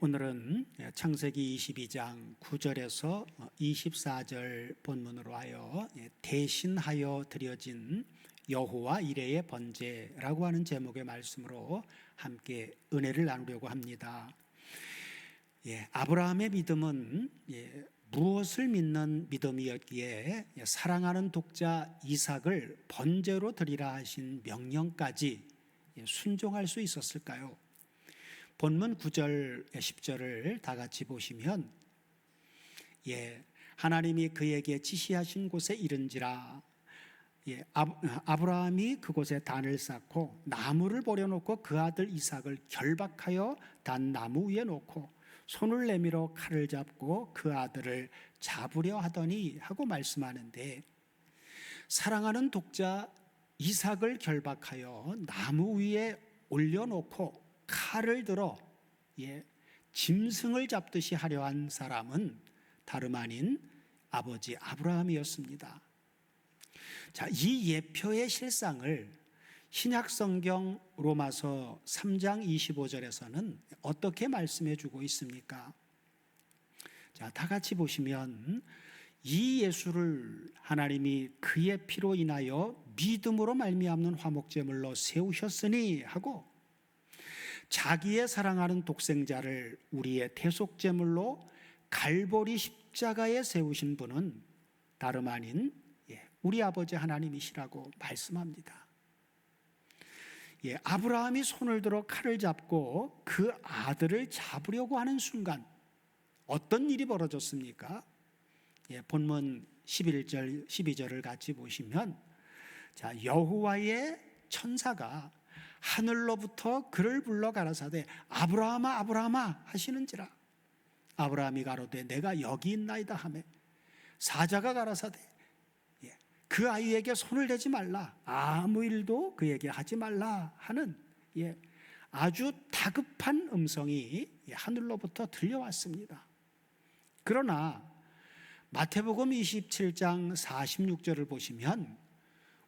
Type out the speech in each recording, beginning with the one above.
오늘은 창세기 22장 9절에서 24절 본문으로 하여 대신하여 드려진 여호와 이레의 번제라고 하는 제목의 말씀으로 함께 은혜를 나누려고 합니다. 아브라함의 믿음은 무엇을 믿는 믿음이었기에 사랑하는 독자 이삭을 번제로 드리라 하신 명령까지 순종할 수 있었을까요? 본문 9절, 10절을 다 같이 보시면 하나님이 그에게 지시하신 곳에 이른지라 아브라함이 그곳에 단을 쌓고 나무를 버려놓고 그 아들 이삭을 결박하여 단 나무 위에 놓고 손을 내밀어 칼을 잡고 그 아들을 잡으려 하더니 하고 말씀하는데, 사랑하는 독자 이삭을 결박하여 나무 위에 올려놓고 칼을 들어 짐승을 잡듯이 하려 한 사람은 다름 아닌 아버지 아브라함이었습니다. 이 예표의 실상을 신약성경 로마서 3장 25절에서는 어떻게 말씀해 주고 있습니까? 다 같이 보시면, 이 예수를 하나님이 그의 피로 인하여 믿음으로 말미암는 화목제물로 세우셨으니 하고, 자기의 사랑하는 독생자를 우리의 대속제물로 갈보리 십자가에 세우신 분은 다름 아닌 우리 아버지 하나님이시라고 말씀합니다. 아브라함이 손을 들어 칼을 잡고 그 아들을 잡으려고 하는 순간 어떤 일이 벌어졌습니까? 본문 11절, 12절을 같이 보시면, 여호와의 천사가 하늘로부터 그를 불러 가라사대 아브라함아 아브라함아 하시는지라. 아브라함이 가로되 내가 여기 있나이다 하매, 사자가 가라사대 그 아이에게 손을 대지 말라, 아무 일도 그에게 하지 말라 하는 아주 다급한 음성이 하늘로부터 들려왔습니다. 그러나 마태복음 27장 46절을 보시면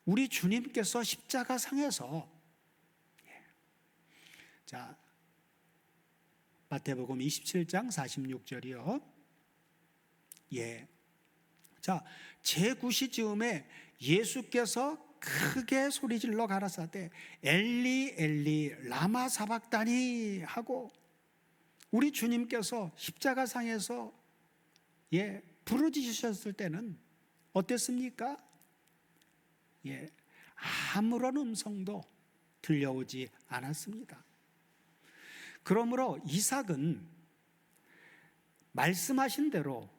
우리 주님께서 십자가상에서 마태복음 27장 46절이요. 제9시 즈음에 예수께서 크게 소리질러 가라사대 엘리 엘리 라마 사박다니 하고, 우리 주님께서 십자가상에서 부르짖으셨을 때는 어땠습니까? 아무런 음성도 들려오지 않았습니다. 그러므로 이삭은 말씀하신 대로,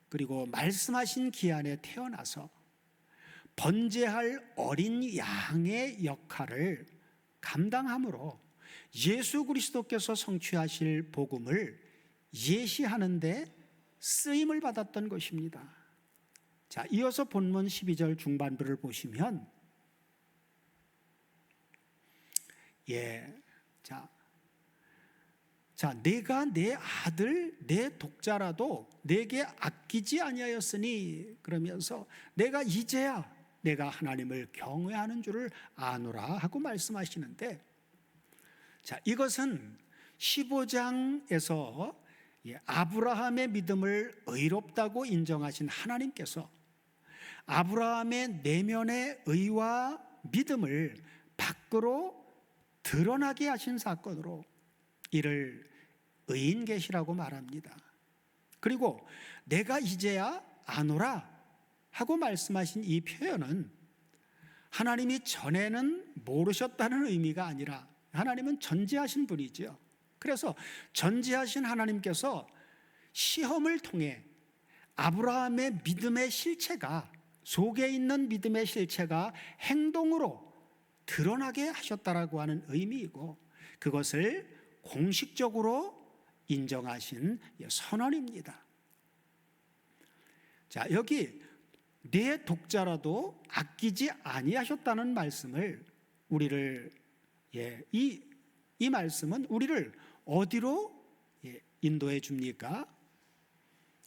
그리고 말씀하신 기한에 태어나서 번제할 어린 양의 역할을 감당함으로 예수 그리스도께서 성취하실 복음을 예시하는 데 쓰임을 받았던 것입니다. 이어서 본문 12절 중반부를 보시면 내가 내 아들 내 독자라도 내게 아끼지 아니하였으니, 그러면서 내가 이제야 내가 하나님을 경외하는 줄을 아노라 하고 말씀하시는데, 이것은 15장에서 아브라함의 믿음을 의롭다고 인정하신 하나님께서 아브라함의 내면의 의와 믿음을 밖으로 드러나게 하신 사건으로 이를 의인계시라고 말합니다. 그리고 내가 이제야 아노라 하고 말씀하신 이 표현은 하나님이 전에는 모르셨다는 의미가 아니라, 하나님은 전지하신 분이죠. 그래서 전지하신 하나님께서 시험을 통해 아브라함의 믿음의 실체가, 속에 있는 믿음의 실체가 행동으로 드러나게 하셨다라고 하는 의미이고, 그것을 공식적으로 인정하신 선언입니다. 여기 내 독자라도 아끼지 아니하셨다는 말씀을 우리를 이 말씀은 우리를 어디로 인도해 줍니까?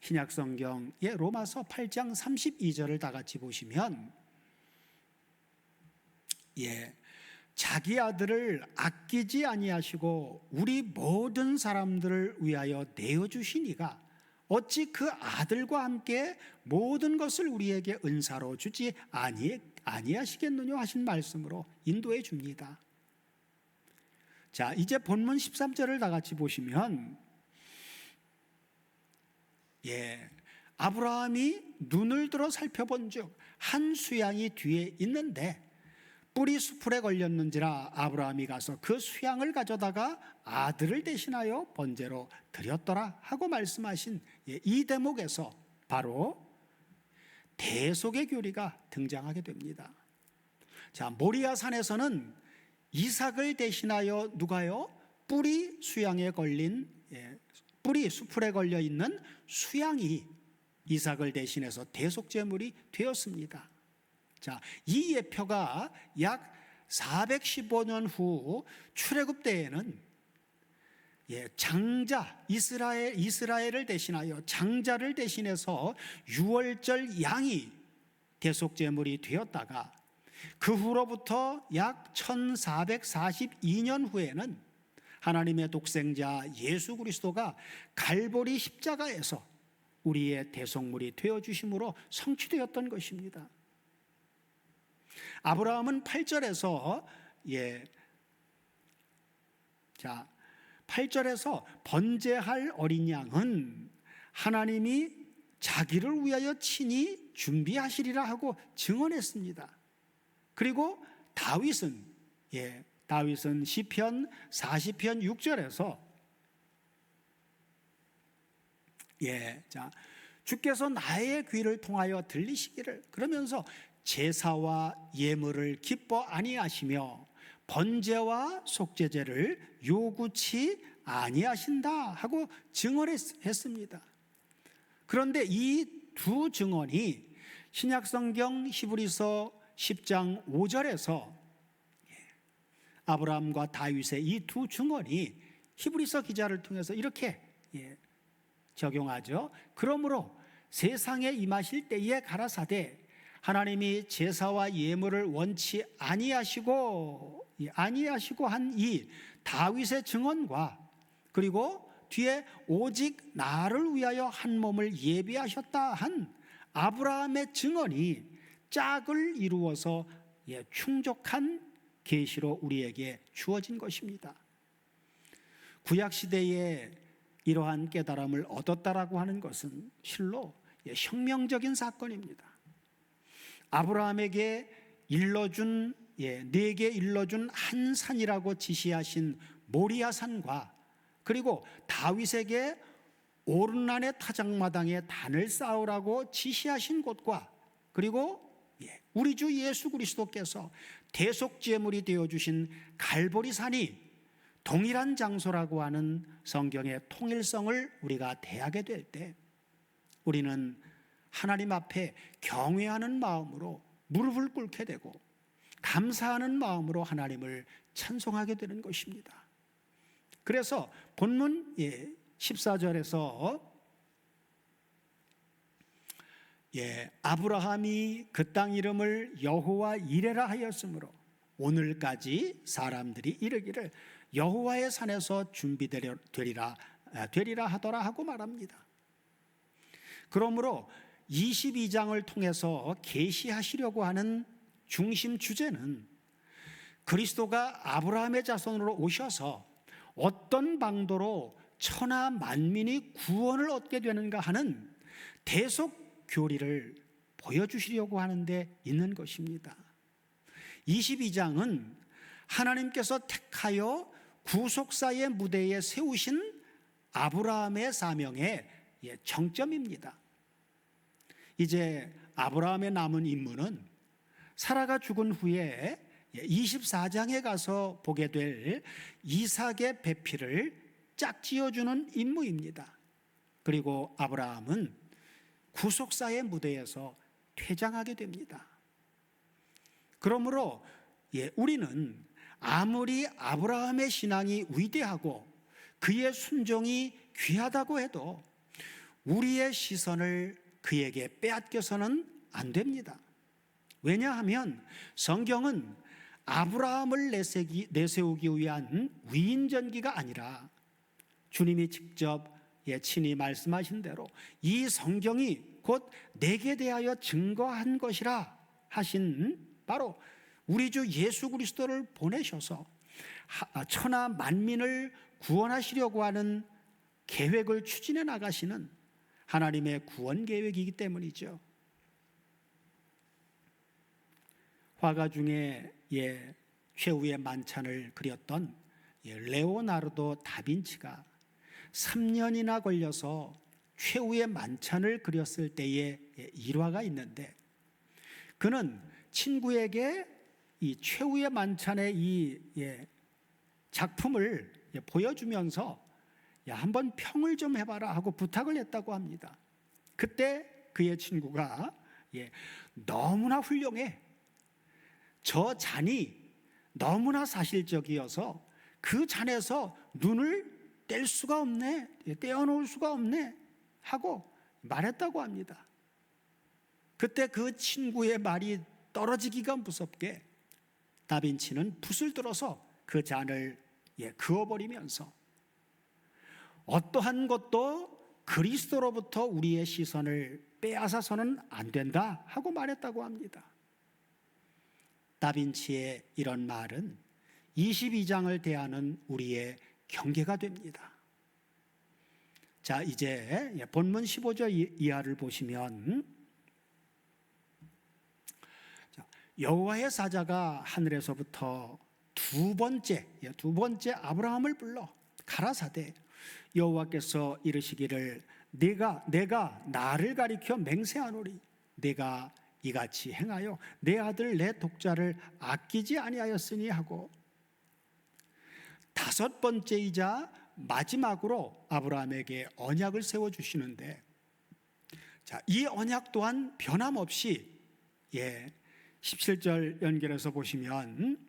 신약성경의 로마서 8장 32절을 다 같이 보시면 자기 아들을 아끼지 아니하시고 우리 모든 사람들을 위하여 내어주시니가 어찌 그 아들과 함께 모든 것을 우리에게 은사로 주지 아니하시겠느냐 하신 말씀으로 인도해 줍니다. 자, 이제 본문 13절을 다 같이 보시면 아브라함이 눈을 들어 살펴본즉 한 수양이 뒤에 있는데 뿔이 수풀에 걸렸는지라 아브라함이 가서 그 수양을 가져다가 아들을 대신하여 번제로 드렸더라 하고 말씀하신 이 대목에서 바로 대속의 교리가 등장하게 됩니다. 자, 모리아 산에서는 이삭을 대신하여 누가요? 뿔이 수양에 걸린 뿔이 수풀에 걸려 있는 수양이 이삭을 대신해서 대속 제물이 되었습니다. 자, 이 예표가 약 415년 후 출애굽 때에는 장자 이스라엘을 대신하여 장자를 대신해서 유월절 양이 대속 제물이 되었다가 그 후로부터 약 1442년 후에는 하나님의 독생자 예수 그리스도가 갈보리 십자가에서 우리의 대속물이 되어 주심으로 성취되었던 것입니다. 아브라함은 8절에서 8절에서 번제할 어린 양은 하나님이 자기를 위하여 친히 준비하시리라 하고 증언했습니다. 그리고 다윗은 시편 40편 6절에서 주께서 나의 귀를 통하여 들리시기를 그러면서 제사와 예물을 기뻐 아니하시며 번제와 속죄제를 요구치 아니하신다 하고 증언했습니다. 그런데 이 두 증언이 신약성경 히브리서 10장 5절에서 아브라함과 다윗의 이 두 증언이 히브리서 기자를 통해서 이렇게 적용하죠. 그러므로 세상에 임하실 때에 가라사대 하나님이 제사와 예물을 원치 아니하시고 한 이 다윗의 증언과 그리고 뒤에 오직 나를 위하여 한 몸을 예비하셨다 한 아브라함의 증언이 짝을 이루어서 충족한 계시로 우리에게 주어진 것입니다. 구약 시대에 이러한 깨달음을 얻었다라고 하는 것은 실로 혁명적인 사건입니다. 아브라함에게 내게 일러준 한 산이라고 지시하신 모리아 산과 그리고 다윗에게 오른란의 타작마당에 단을 쌓으라고 지시하신 곳과 그리고 우리 주 예수 그리스도께서 대속 제물이 되어 주신 갈보리 산이 동일한 장소라고 하는 성경의 통일성을 우리가 대하게 될 때 우리는 하나님 앞에 경외하는 마음으로 무릎을 꿇게 되고 감사하는 마음으로 하나님을 찬송하게 되는 것입니다. 그래서 본문 14절에서 아브라함이 그 땅 이름을 여호와 이레라 하였으므로 오늘까지 사람들이 이르기를 여호와의 산에서 준비되리라 하더라 하고 말합니다. 그러므로 22장을 통해서 계시하시려고 하는 중심 주제는 그리스도가 아브라함의 자손으로 오셔서 어떤 방도로 천하 만민이 구원을 얻게 되는가 하는 대속 교리를 보여주시려고 하는데 있는 것입니다. 22장은 하나님께서 택하여 구속사의 무대에 세우신 아브라함의 사명의 정점입니다. 이제 아브라함의 남은 임무는 사라가 죽은 후에 24장에 가서 보게 될 이삭의 배필을 짝지어주는 임무입니다. 그리고 아브라함은 구속사의 무대에서 퇴장하게 됩니다. 그러므로 우리는 아무리 아브라함의 신앙이 위대하고 그의 순종이 귀하다고 해도 우리의 시선을 그에게 빼앗겨서는 안 됩니다. 왜냐하면 성경은 아브라함을 내세우기 위한 위인전기가 아니라 주님이 직접 친히 말씀하신 대로 이 성경이 곧 내게 대하여 증거한 것이라 하신 바로 우리 주 예수 그리스도를 보내셔서 천하 만민을 구원하시려고 하는 계획을 추진해 나가시는 하나님의 구원 계획이기 때문이죠. 화가 중에 최후의 만찬을 그렸던 레오나르도 다빈치가 3년이나 걸려서 최후의 만찬을 그렸을 때의 일화가 있는데, 그는 친구에게 이 최후의 만찬의 이 작품을 보여주면서 한번 평을 좀 해봐라 하고 부탁을 했다고 합니다. 그때 그의 친구가 너무나 훌륭해, 저 잔이 너무나 사실적이어서 그 잔에서 눈을 뗄 수가 없네, 떼어놓을 수가 없네 하고 말했다고 합니다. 그때 그 친구의 말이 떨어지기가 무섭게 다빈치는 붓을 들어서 그 잔을 그어버리면서 어떠한 것도 그리스도로부터 우리의 시선을 빼앗아서는 안 된다 하고 말했다고 합니다. 다빈치의 이런 말은 22장을 대하는 우리의 경계가 됩니다. 자, 이제 본문 15절 이하를 보시면, 여호와의 사자가 하늘에서부터 두 번째 아브라함을 불러 가라사대, 여호와께서 이르시기를 내가 나를 가리켜 맹세하노니 내가 이같이 행하여 내 아들 내 독자를 아끼지 아니하였으니 하고, 다섯 번째이자 마지막으로 아브라함에게 언약을 세워주시는데, 자, 이 언약 또한 변함없이 17절 연결해서 보시면,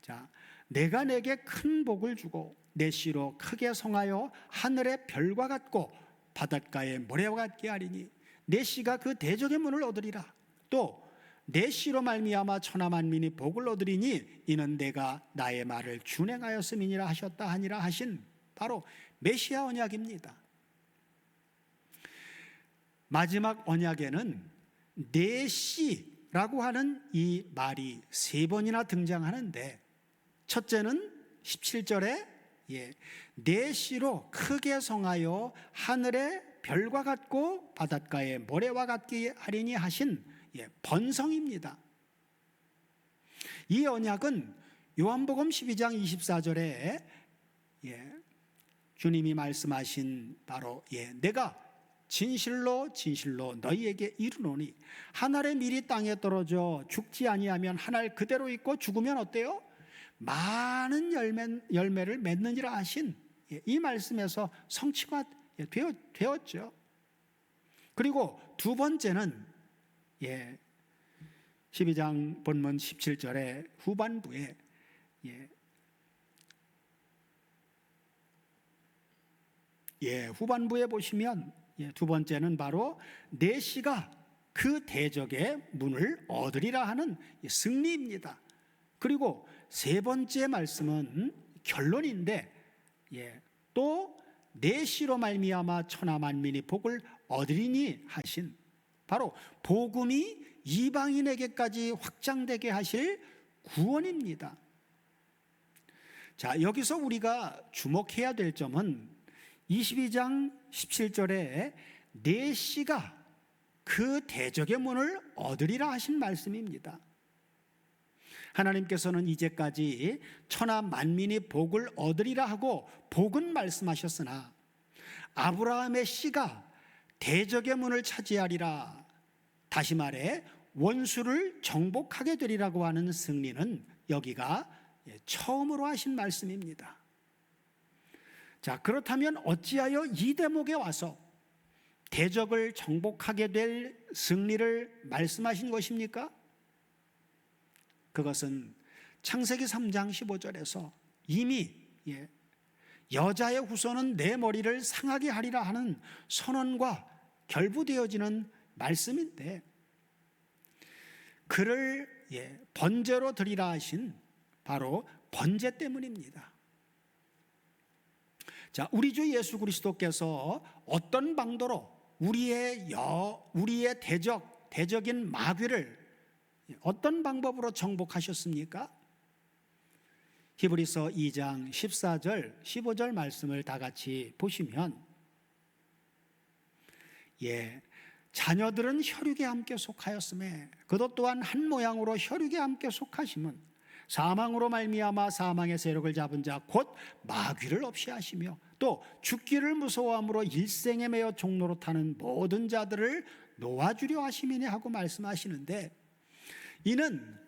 자, 내가 내게 큰 복을 주고 내 씨로 크게 성하여 하늘의 별과 같고 바닷가의 모래와 같게 하리니 내 씨가 그 대적의 문을 얻으리라. 또 내 씨로 말미암아 천하 만민이 복을 얻으리니 이는 내가 나의 말을 준행하였음이니라 하셨다 하니라 하신 바로 메시아 언약입니다. 마지막 언약에는 내 씨라고 하는 이 말이 세 번이나 등장하는데, 첫째는 17절에 내 씨로 크게 성하여 하늘의 별과 같고 바닷가의 모래와 같게 하리니 하신 번성입니다. 이 언약은 요한복음 12장 24절에 주님이 말씀하신 바로 내가 진실로 진실로 너희에게 이르노니 한 알의 밀이 땅에 떨어져 죽지 아니하면 한 알 그대로 있고 죽으면 어때요? 많은 열매를 맺느니라 하신 이 말씀에서 성취가 되었죠. 그리고 두 번째는 12장 본문 17절의 후반부에 후반부에 보시면 두 번째는 바로 내 씨가 그 대적의 문을 얻으리라 하는 승리입니다. 그리고 세 번째 말씀은 결론인데, 또 내 씨로 말미암아 천하 만민이 복을 얻으리니 하신 바로 복음이 이방인에게까지 확장되게 하실 구원입니다. 자, 여기서 우리가 주목해야 될 점은 22장 17절에 내 씨가 그 대적의 문을 얻으리라 하신 말씀입니다. 하나님께서는 이제까지 천하 만민이 복을 얻으리라 하고 복은 말씀하셨으나 아브라함의 씨가 대적의 문을 차지하리라, 다시 말해 원수를 정복하게 되리라고 하는 승리는 여기가 처음으로 하신 말씀입니다. 자, 그렇다면 어찌하여 이 대목에 와서 대적을 정복하게 될 승리를 말씀하신 것입니까? 그것은 창세기 3장 15절에서 이미 여자의 후손은 내 머리를 상하게 하리라 하는 선언과 결부되어지는 말씀인데, 그를 번제로 드리라 하신 바로 번제 때문입니다. 자, 우리 주 예수 그리스도께서 어떤 방도로 우리의 대적인 마귀를 어떤 방법으로 정복하셨습니까? 히브리서 2장 14절 15절 말씀을 다 같이 보시면 자녀들은 혈육에 함께 속하였음에 그도 또한 한 모양으로 혈육에 함께 속하심은 사망으로 말미암아 사망의 세력을 잡은 자 곧 마귀를 없이 하시며 또 죽기를 무서워함으로 일생에 매여 종로로 타는 모든 자들을 놓아주려 하심이니 하고 말씀하시는데, 이는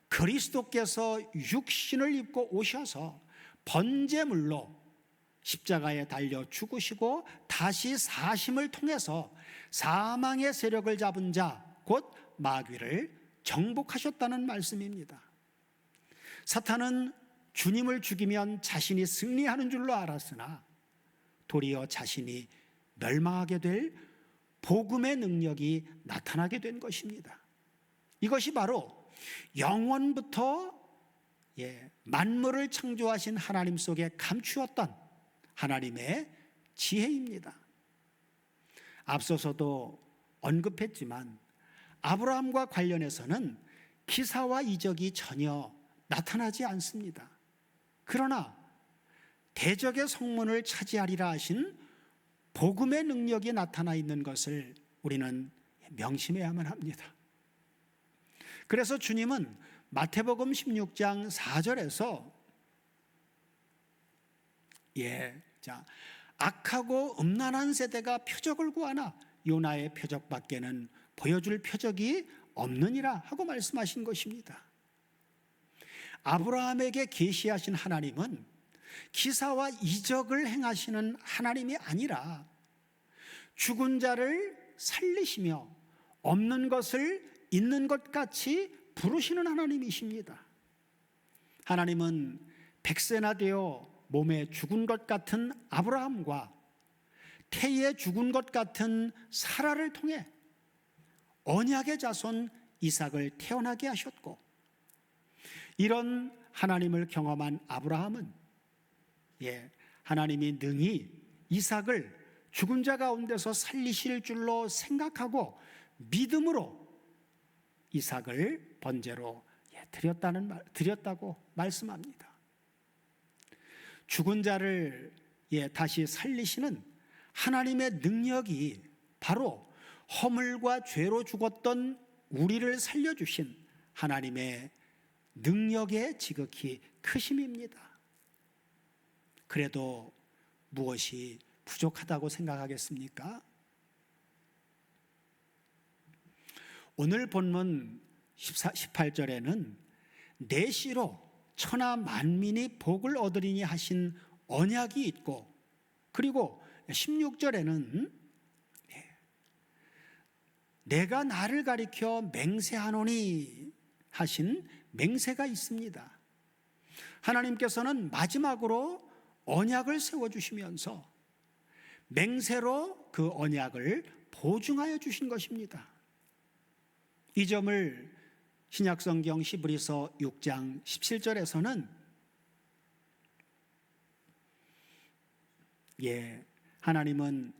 그리스도께서 육신을 입고 오셔서 번제물로 십자가에 달려 죽으시고 다시 사심을 통해서 사망의 세력을 잡은 자 곧 마귀를 정복하셨다는 말씀입니다. 사탄은 주님을 죽이면 자신이 승리하는 줄로 알았으나 도리어 자신이 멸망하게 될 복음의 능력이 나타나게 된 것입니다. 이것이 바로 영원부터 만물을 창조하신 하나님 속에 감추었던 하나님의 지혜입니다. 앞서서도 언급했지만 아브라함과 관련해서는 기사와 이적이 전혀 나타나지 않습니다. 그러나 대적의 성문을 차지하리라 하신 복음의 능력이 나타나 있는 것을 우리는 명심해야만 합니다. 그래서 주님은 마태복음 16장 4절에서 악하고 음란한 세대가 표적을 구하나 요나의 표적밖에는 보여줄 표적이 없느니라 하고 말씀하신 것입니다. 아브라함에게 계시하신 하나님은 기사와 이적을 행하시는 하나님이 아니라 죽은 자를 살리시며 없는 것을 있는 것 같이 부르시는 하나님이십니다. 하나님은 백세나 되어 몸에 죽은 것 같은 아브라함과 태에 죽은 것 같은 사라를 통해 언약의 자손 이삭을 태어나게 하셨고, 이런 하나님을 경험한 아브라함은 하나님이 능히 이삭을 죽은 자 가운데서 살리실 줄로 생각하고 믿음으로 이삭을 번제로 드렸다고 말씀합니다. 죽은 자를 다시 살리시는 하나님의 능력이 바로 허물과 죄로 죽었던 우리를 살려주신 하나님의 능력의 지극히 크심입니다. 그래도 무엇이 부족하다고 생각하겠습니까? 오늘 본문 18절에는 내 씨로 천하 만민이 복을 얻으리니 하신 언약이 있고, 그리고 16절에는 내가 나를 가리켜 맹세하노니 하신 맹세가 있습니다. 하나님께서는 마지막으로 언약을 세워주시면서 맹세로 그 언약을 보증하여 주신 것입니다. 이 점을 신약성경 히브리서 6장 17절에서는 하나님은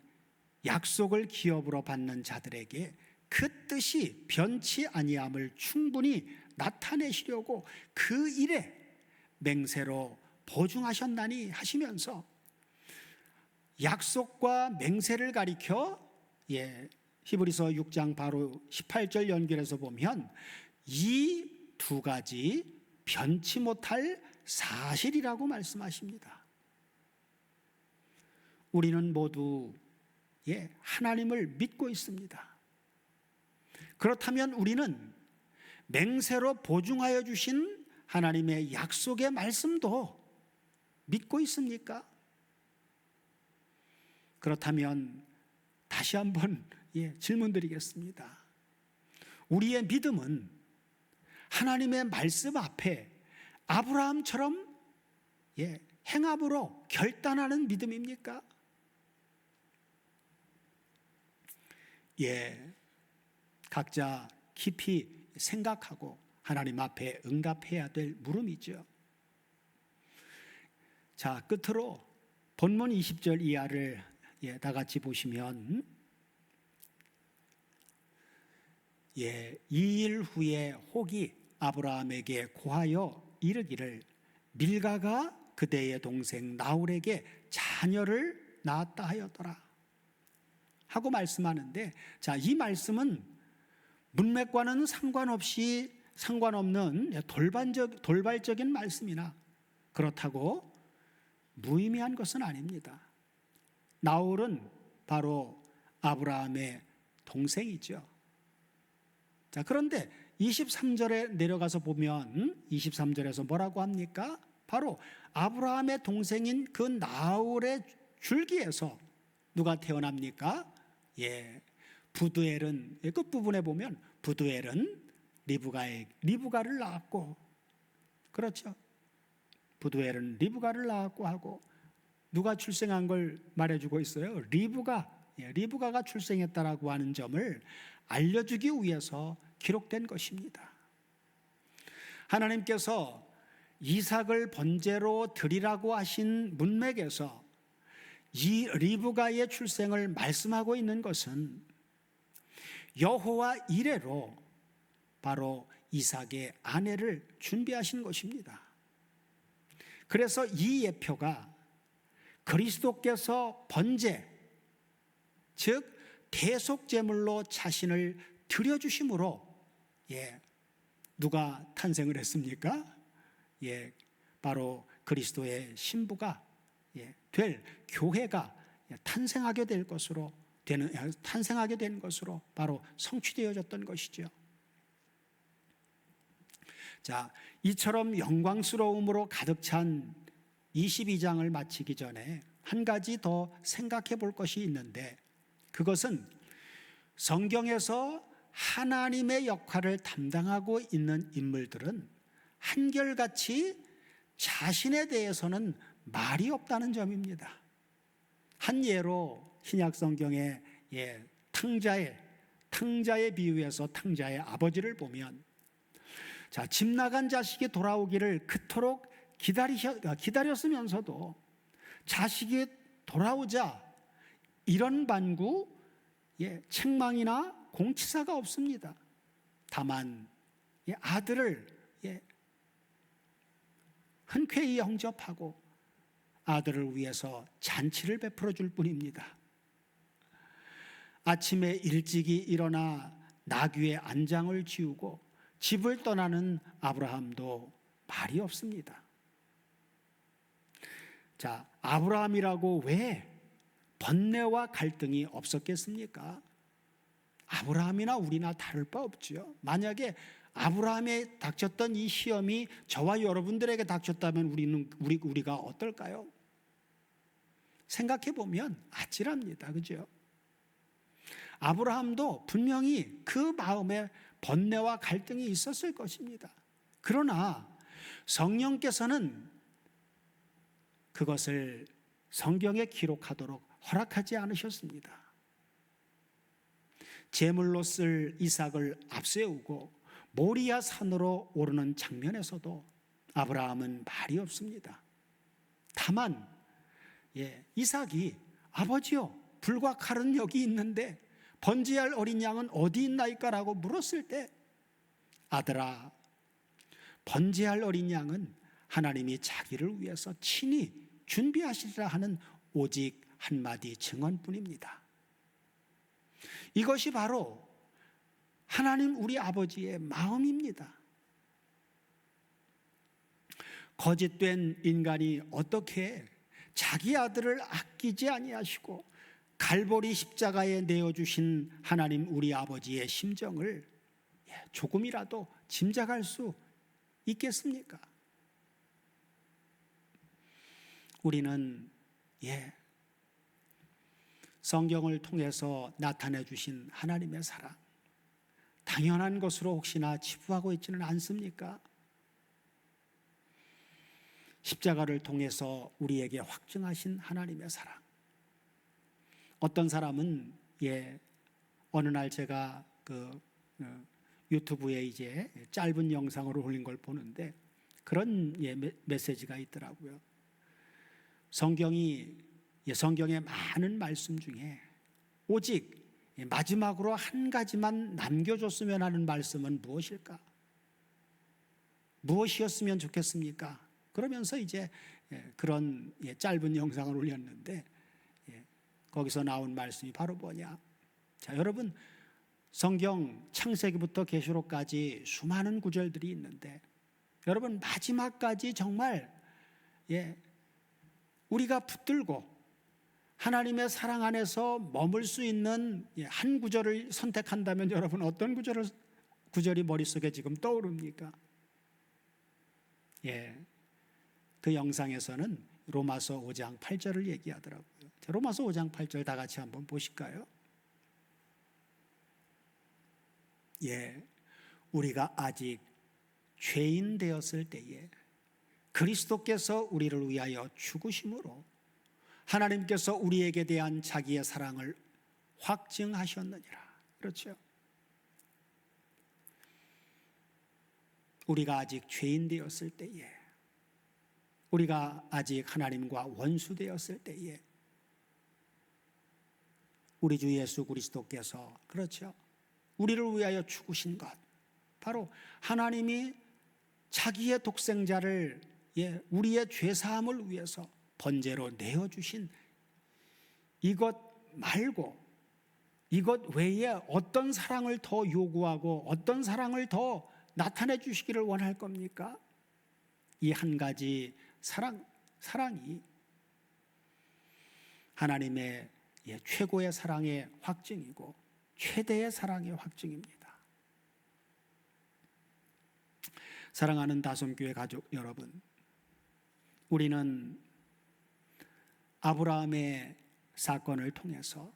약속을 기업으로 받는 자들에게 그 뜻이 변치 아니함을 충분히 나타내시려고 그 일에 맹세로 보증하셨나니 하시면서 약속과 맹세를 가리켜 히브리서 6장 바로 18절 연결해서 보면 이 두 가지 변치 못할 사실이라고 말씀하십니다. 우리는 모두 하나님을 믿고 있습니다. 그렇다면 우리는 맹세로 보증하여 주신 하나님의 약속의 말씀도 믿고 있습니까? 그렇다면 다시 한번 질문드리겠습니다. 우리의 믿음은 하나님의 말씀 앞에 아브라함처럼 행함으로 결단하는 믿음입니까? 각자 깊이 생각하고 하나님 앞에 응답해야 될 물음이죠. 자, 끝으로 본문 20절 이하를 다 같이 보시면 2일 후에 혹이 아브라함에게 고하여 이르기를 밀가가 그대의 동생 나홀에게 자녀를 낳았다 하였더라 하고 말씀하는데, 자, 이 말씀은 문맥과는 상관없는 돌발적인 말씀이나 그렇다고 무의미한 것은 아닙니다. 나홀은 바로 아브라함의 동생이죠. 자, 그런데 23절에 내려가서 보면 23절에서 뭐라고 합니까? 바로 아브라함의 동생인 그 나홀의 줄기에서 누가 태어납니까? 부두엘은 끝부분에 보면 부두엘은 리브가를 낳았고, 그렇죠? 부두엘은 리브가를 낳았고 하고, 누가 출생한 걸 말해주고 있어요? 리브가가 출생했다라고 하는 점을 알려주기 위해서 기록된 것입니다. 하나님께서 이삭을 번제로 드리라고 하신 문맥에서 이 리브가의 출생을 말씀하고 있는 것은 여호와 이레로 바로 이삭의 아내를 준비하신 것입니다. 그래서 이 예표가 그리스도께서 번제, 즉 대속제물로 자신을 드려주심으로 누가 탄생을 했습니까? 바로 그리스도의 신부가 될 교회가 탄생하게 된 것으로 바로 성취되어졌던 것이죠. 자, 이처럼 영광스러움으로 가득 찬 22장을 마치기 전에 한 가지 더 생각해 볼 것이 있는데, 그것은 성경에서 하나님의 역할을 담당하고 있는 인물들은 한결같이 자신에 대해서는 말이 없다는 점입니다. 한 예로 신약 성경의 탕자의 비유에서 탕자의 아버지를 보면, 자, 집 나간 자식이 돌아오기를 그토록 기다렸으면서도 자식이 돌아오자 이런 반구, 책망이나 공치사가 없습니다. 다만 아들을 흔쾌히 영접하고 아들을 위해서 잔치를 베풀어 줄 뿐입니다. 아침에 일찍이 일어나 나귀의 안장을 지우고 집을 떠나는 아브라함도 말이 없습니다. 자, 아브라함이라고 왜 번뇌와 갈등이 없었겠습니까? 아브라함이나 우리나 다를 바 없죠. 만약에 아브라함에 닥쳤던 이 시험이 저와 여러분들에게 닥쳤다면 우리가 어떨까요? 생각해 보면 아찔합니다. 그죠? 아브라함도 분명히 그 마음에 번뇌와 갈등이 있었을 것입니다. 그러나 성령께서는 그것을 성경에 기록하도록 허락하지 않으셨습니다. 제물로 쓸 이삭을 앞세우고 모리아 산으로 오르는 장면에서도 아브라함은 말이 없습니다. 다만 이삭이 아버지요, 불과 칼은 여기 있는데 번제할 어린 양은 어디 있나이까라고 물었을 때, 아들아, 번제할 어린 양은 하나님이 자기를 위해서 친히 준비하시리라 하는 오직 한마디 증언뿐입니다. 이것이 바로 하나님 우리 아버지의 마음입니다. 거짓된 인간이 어떻게 자기 아들을 아끼지 아니하시고 갈보리 십자가에 내어주신 하나님 우리 아버지의 심정을 조금이라도 짐작할 수 있겠습니까? 우리는 성경을 통해서 나타내 주신 하나님의 사랑, 당연한 것으로 혹시나 치부하고 있지는 않습니까? 십자가를 통해서 우리에게 확증하신 하나님의 사랑. 어떤 사람은 어느 날 제가 유튜브에 이제 짧은 영상으로 올린 걸 보는데 그런 메시지가 있더라고요. 성경의 많은 말씀 중에 오직 마지막으로 한 가지만 남겨줬으면 하는 말씀은 무엇일까? 무엇이었으면 좋겠습니까? 그러면서 이제 그런 짧은 영상을 올렸는데 거기서 나온 말씀이 바로 뭐냐? 자, 여러분, 성경 창세기부터 계시록까지 수많은 구절들이 있는데 여러분, 마지막까지 정말 우리가 붙들고 하나님의 사랑 안에서 머물 수 있는 한 구절을 선택한다면 여러분, 어떤 구절이 머릿속에 지금 떠오릅니까? 그 영상에서는 로마서 5장 8절을 얘기하더라고요. 자, 로마서 5장 8절 다 같이 한번 보실까요? 우리가 아직 죄인 되었을 때에 그리스도께서 우리를 위하여 죽으심으로 하나님께서 우리에게 대한 자기의 사랑을 확증하셨느니라. 그렇죠? 우리가 아직 죄인 되었을 때에, 우리가 아직 하나님과 원수 되었을 때에 우리 주 예수 그리스도께서, 그렇죠, 우리를 위하여 죽으신 것, 바로 하나님이 자기의 독생자를 우리의 죄사함을 위해서 번제로 내어주신 이것 말고, 이것 외에 어떤 사랑을 더 요구하고 어떤 사랑을 더 나타내 주시기를 원할 겁니까? 이 한 가지 사랑이 하나님의 최고의 사랑의 확증이고 최대의 사랑의 확증입니다. 사랑하는 다솜교회 가족 여러분, 우리는 아브라함의 사건을 통해서,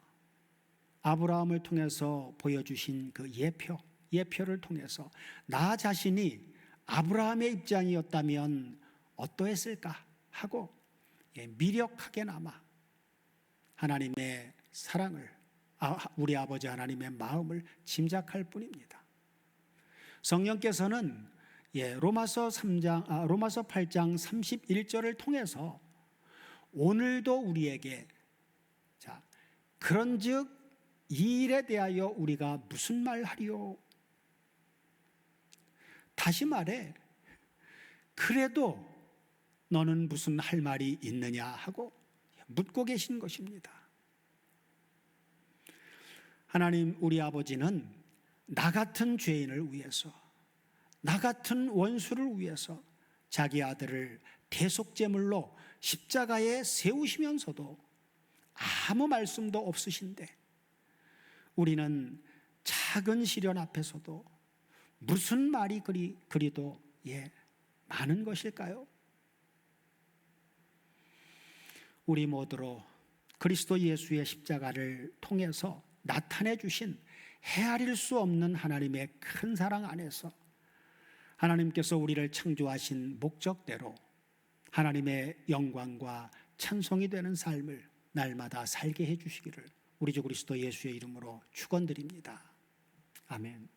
아브라함을 통해서 보여주신 그 예표를 통해서 나 자신이 아브라함의 입장이었다면 어떠했을까 하고 미력하게나마 하나님의 사랑을, 우리 아버지 하나님의 마음을 짐작할 뿐입니다. 성령께서는 로마서 8장 31절을 통해서 오늘도 우리에게, 자, 그런즉 이 일에 대하여 우리가 무슨 말 하리요? 다시 말해, 그래도 너는 무슨 할 말이 있느냐 하고 묻고 계신 것입니다. 하나님 우리 아버지는 나 같은 죄인을 위해서, 나 같은 원수를 위해서 자기 아들을 대속제물로 십자가에 세우시면서도 아무 말씀도 없으신데 우리는 작은 시련 앞에서도 무슨 말이 그리도 많은 것일까요? 우리 모두로 그리스도 예수의 십자가를 통해서 나타내 주신 헤아릴 수 없는 하나님의 큰 사랑 안에서 하나님께서 우리를 창조하신 목적대로 하나님의 영광과 찬송이 되는 삶을 날마다 살게 해주시기를 우리 주 그리스도 예수의 이름으로 축원드립니다. 아멘.